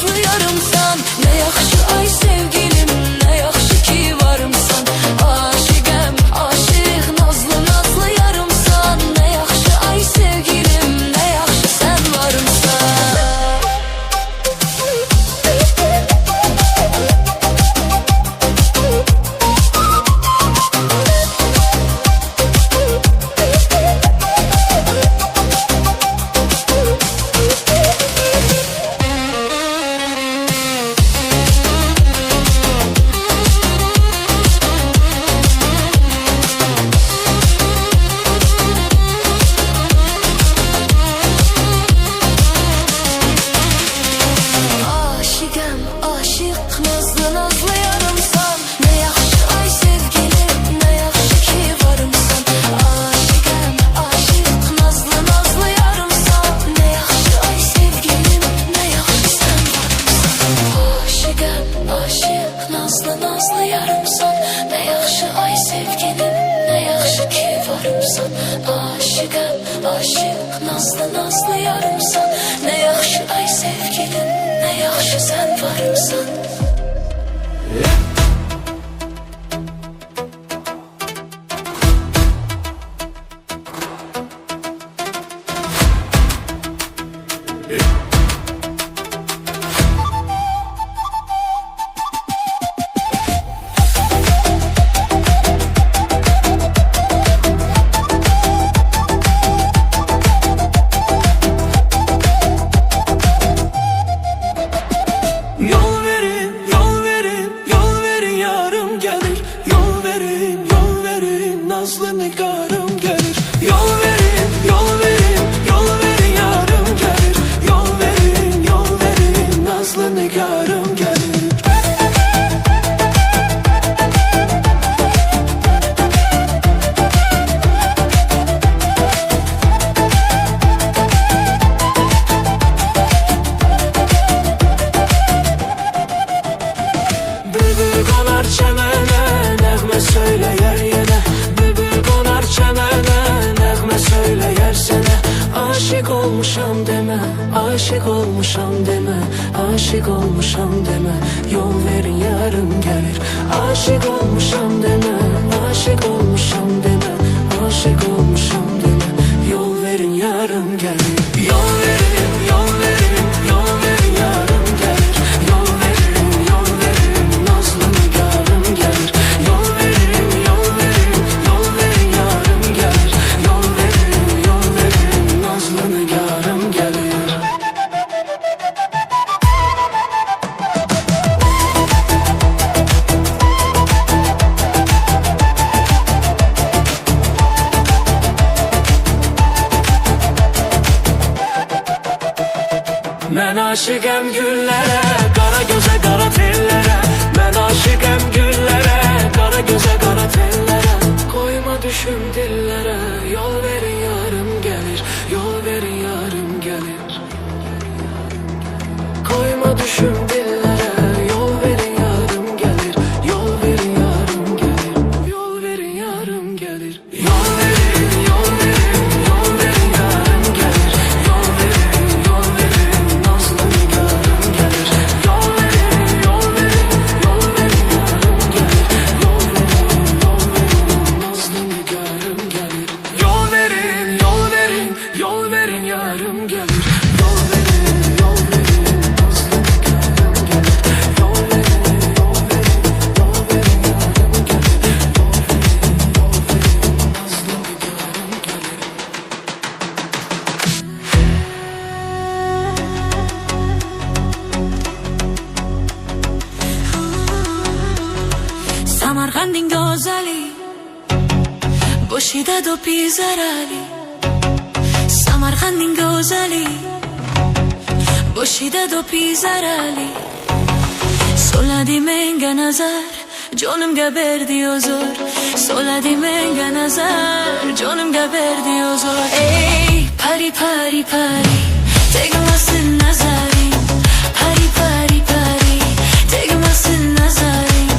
nazlı yarımsan. Ne yaxşı ay sevgilim, ne yaxşı ki varımsan. Aşıqəm, aşıq, nazlı nazlı yarımsan. Ne yaxşı ay sevgilim, ne yaxşı sen varımsan. Aşıqəm, aşıq, nazlı nazlı yarımsan. Ne yaxşı ay sevgilim, ne yaxşı sen varımsan. Nazlı nigarım gelir. Yol verin, yol verin, yol verin yarım gelir. Yol verin, yol verin, nazlı nigarım gelir. Bülbül konar çemene, nəğmə söyleyer yenə. Söyleyer sana aşık olmuşam deme, aşık olmuşam deme, aşık olmuşam deme. Yol verin yarım gelir. Aşık olmuşam deme, aşık olmuşam deme, aşık olmuşam deme. Yol verin yarım gelir. Yol verin, yol verin, yol verin yarım gelir. Yol verin, yol verin, nazlı nigarım gelir. Yol verin, yol verin, yol verin yarım gelir. Yol verin, yol verin, nazlı nigarım gelir. Mən aşıqəm güllərə, qara gözə, qara tellərə. Mən aşıqəm güllərə, qara gözə, qara tellərə. Koyma düşüm dillərə, yol verin yarım gelir. Yol verin yarım gelir. Koyma düşüm dillərə, yol verin yarım gelir. Yol verin yarım gelir. Yol verin yarım gelir. Yol verin, yol verin, yol verin yarım gelir. Yol verin, yol verin, nazlı nigarım gelir. Yol verin, yol verin, yol verin yarım gelir. Yol verin, yol verin, nazlı nigarım gelir. Yol verin, yol verin, yol verin yarım gelir. Yol verin, yol verin, nazlı nigarım gelir. Yol verin, yol verin, yol verin yarım gelir. Yol verin, yol verin, nazlı nigarım gelir. Samarqandin go'zali, boshida do'pi zarali. Samarqandin go'zali, boshida do'pi zarali. Soladi menga nazar, jonimga berdi huzur. Soladi menga nazar, jonimga berdi huzur. Ey pari pari pari, tegmasin nazaring. Pari pari pari, tegmasin nazaring.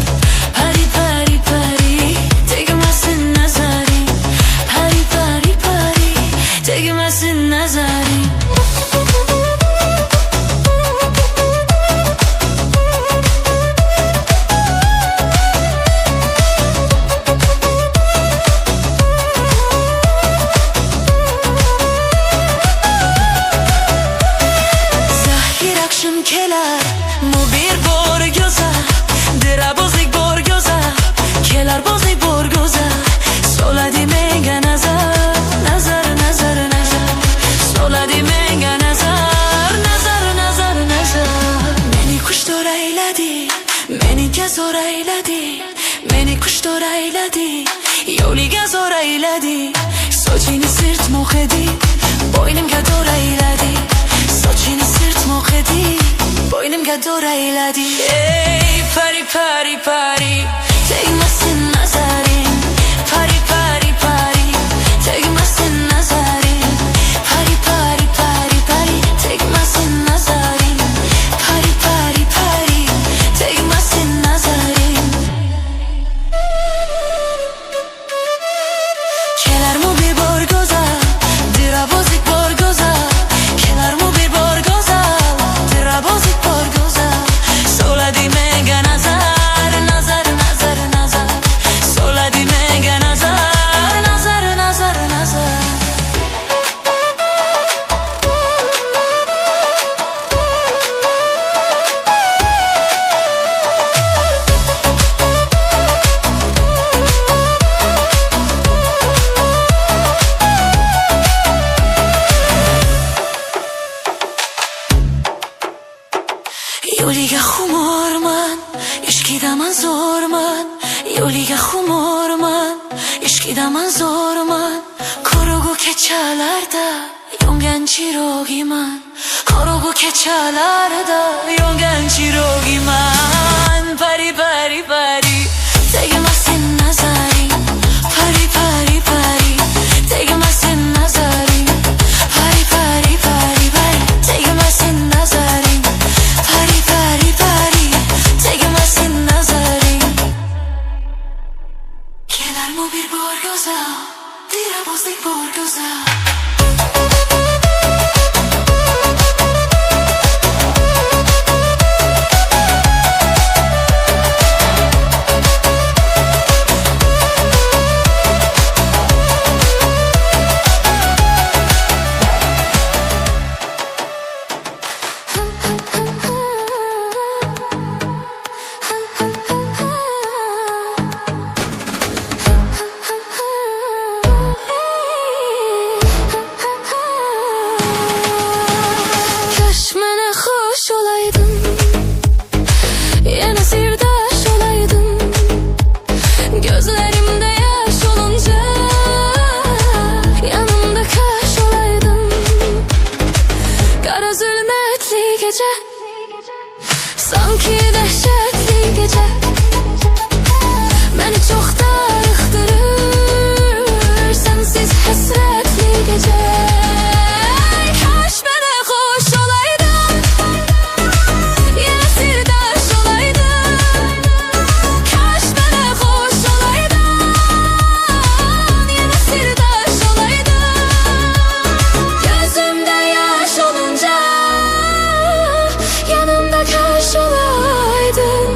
Pari pari pari, tegmasin nazaring. Pari pari pari, tegmasin nazaring. başın kelar mu bir borgoza dira bozik borgoza kelar bozik borgoza sola di menga nazar nazar nazar nazar sola di menga nazar nazar nazar nazar meni kuştor eyledi meni gezor eyledi meni kuştor eyledi yoliga zor eyledi sochini sirt mo'xedi boynimga dor eyledi sochini sirt mo'xedi boynimga dor eyledi ey pari pari pari tegmasin nazaring pari pari pari tegmasin nazaring pari pari pari pari tegmasin nazaring pari pari pari tegmasin nazaring kelar mu bir borgoza dira bozik borgoza kelar mu bir borgoza dira bozik borgoza sola di menga nazar nazar nazar nazar sola di menga nazar nazar nazar nazar Yoliga xumorman, ishqidaman zo'rman Yoliga xumorman, ishqidaman zo'rman Qorong'u kechalarda yongan chirogiman Qorong'u kechalarda yongan chirogiman Pari pari pari tegmasin nazaring Pari pari pari tegmasin nazaring Pari pari pari pari tegmasin nazaring Pari pari pari tegmasin nazaring Kelar mu bir borgoza dira bozik borgoza Kaş mene hoş olaydın Yana sirdaş olaydın Gözlerimde yaş olunca Yanımda kaş olaydın Kara zulmetli gece Sanki dehşetli gece Beni çok darıktırır Sensiz hasretli gece Kaş bana hoş olaydın Yine sirdaş olaydın Kaş bana hoş olaydın Yine sirdaş olaydın Gözümde yaş olunca Yanımda kaş olaydın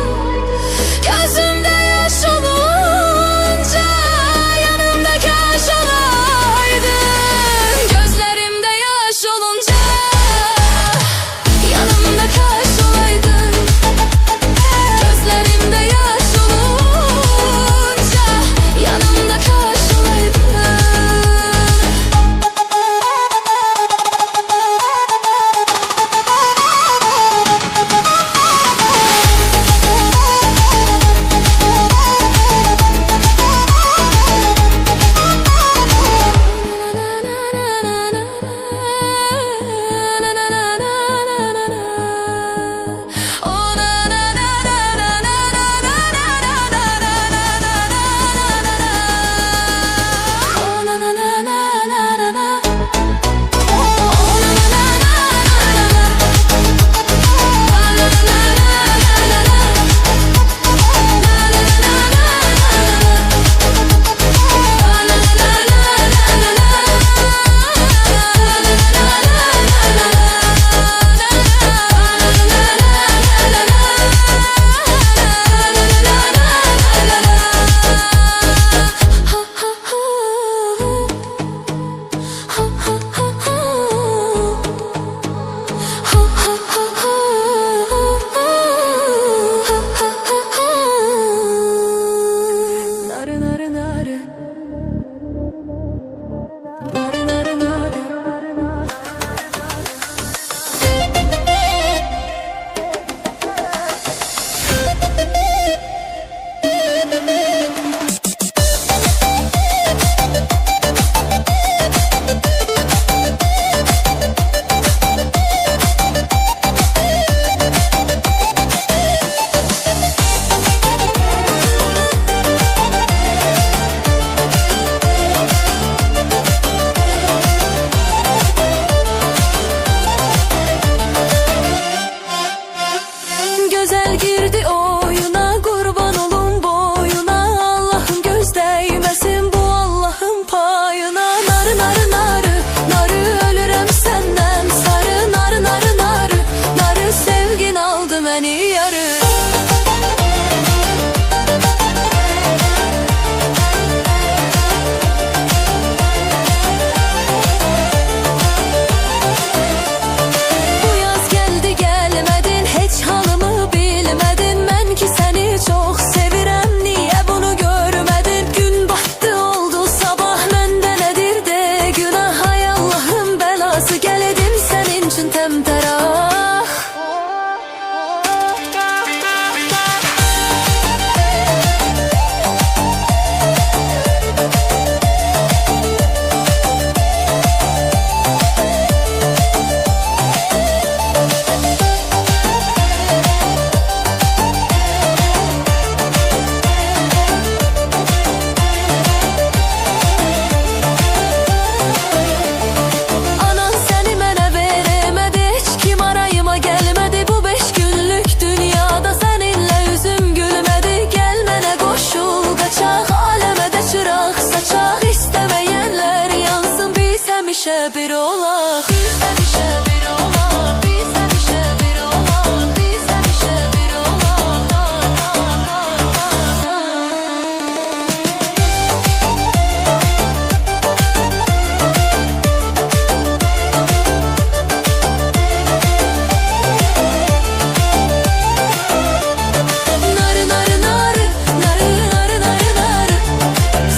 güzel girdi oyuna, kurban olun boyuna. Allah'ım göz değmesin bu Allah'ın payına. Narı narı narı, narı ölürüm senden sarı. Narı narı narı, narı sevgin aldı beni yarı. Bir olaq, bizdən işə bir olaq, bizdən işə bir olaq, bizdən işə bir narı narı narı, narı narı narı narı,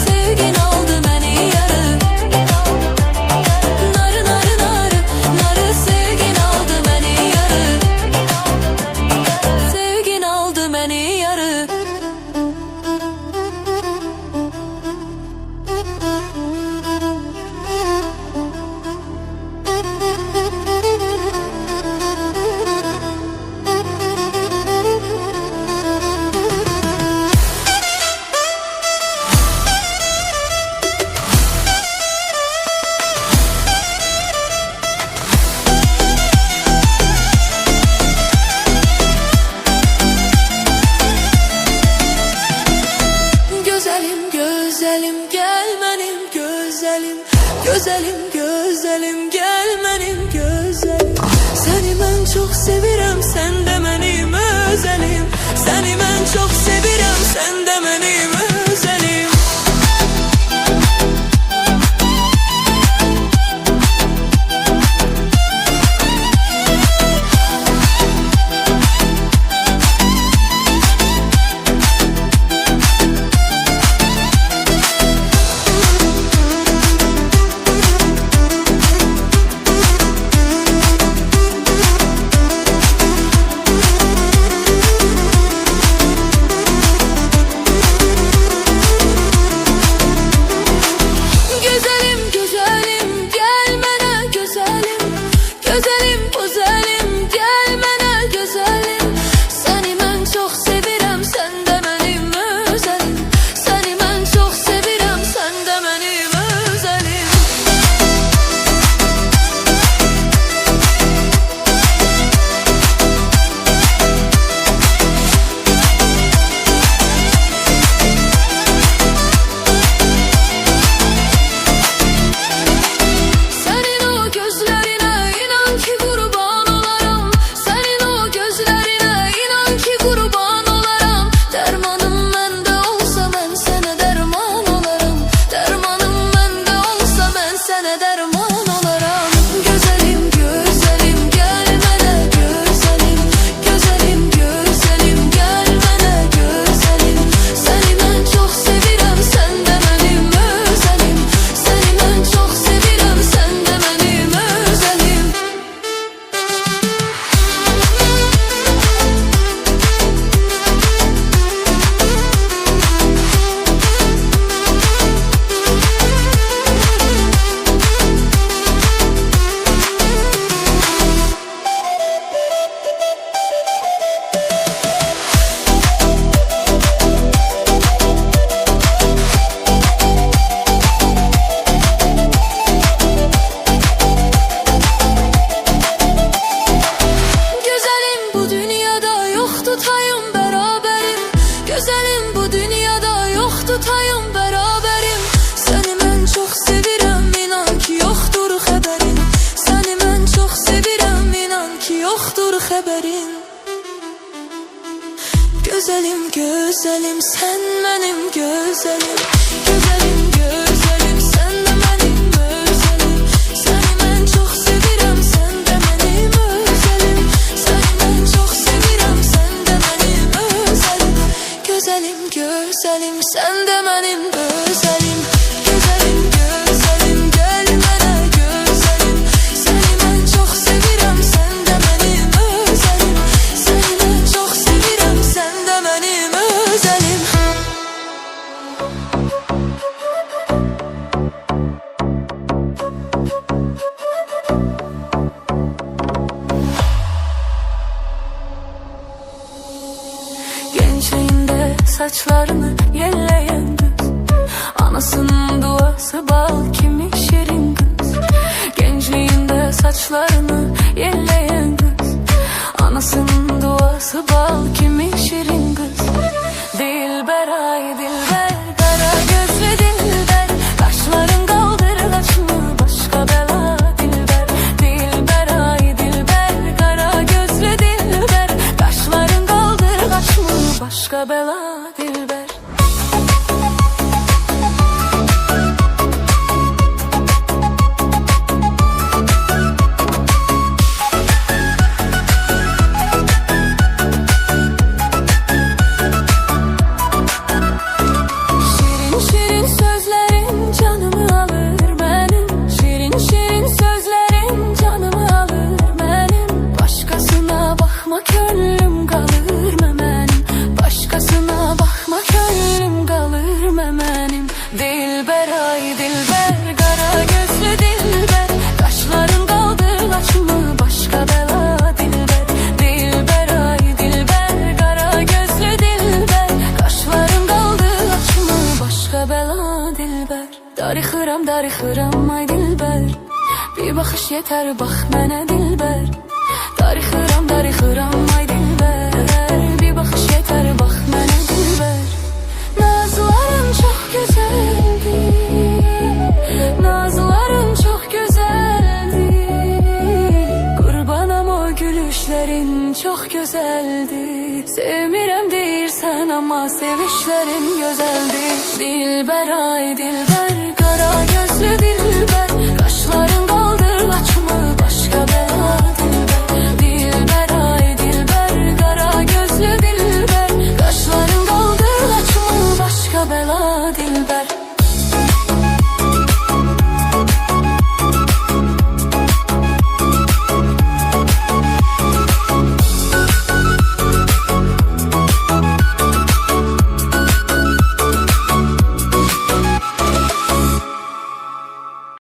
sevgin aldı beni yarı. Narı narı narı, narı sevgin aldı beni yarı. Sevgin aldı beni yarı. Güzelim güzelim gel benim güzelim. Güzelim güzelim gel benim güzelim. Seni ben çok sevirem, sen de benim özelim. Seni ben çok sevirem, sen de benim özelim. Güzelim güzelim sen benim güzelim. Güzelim güzelim sen de benim özelim. Seni ben çok sevirəm sen de benim özelim. Seni ben çok sevirəm sen de benim özelim. Güzelim güzelim sen de benim özelim. Güzelim güzelim gel bana güzelim. Seni ben çok sevirəm sen de benim özelim. Seni ben çok sevirəm sen de benim özelim. Gençliğinde saçlarını yelleyen kız, anasının duası bal kimi şirin kız. Gençliğinde saçlarını yelleyen kız, anasının duası bal kimi şirin kız. Dilber ay dilber, kara gözlü dilber, kaşların kaldırgaç mı başka bela dilber. Dilber ay dilber, kara gözlü dilber, kaşların kaldırgaç mı başka bela dilber. Dilber ay dilber, kara gözlü dilber, kaşların kaldırgaç mı başka bela dilber. Dilber ay dilber, kara gözlü dilber, kaşların kaldırgaç mı başka bela dilber. Darıxıram ay dilber, bir bakış yeter bak mənə dilber. Darıxıram ay dilber, bir bakış yeter bak mənə dilber. Nazların çok güzeldi, nazların çok güzeldi. Kurbanam o gülüşlerin çok güzeldi. Sevmirəm deyirsən ama sevişlerin güzeldi. Dilber ay dilber, kara gözlü dilber,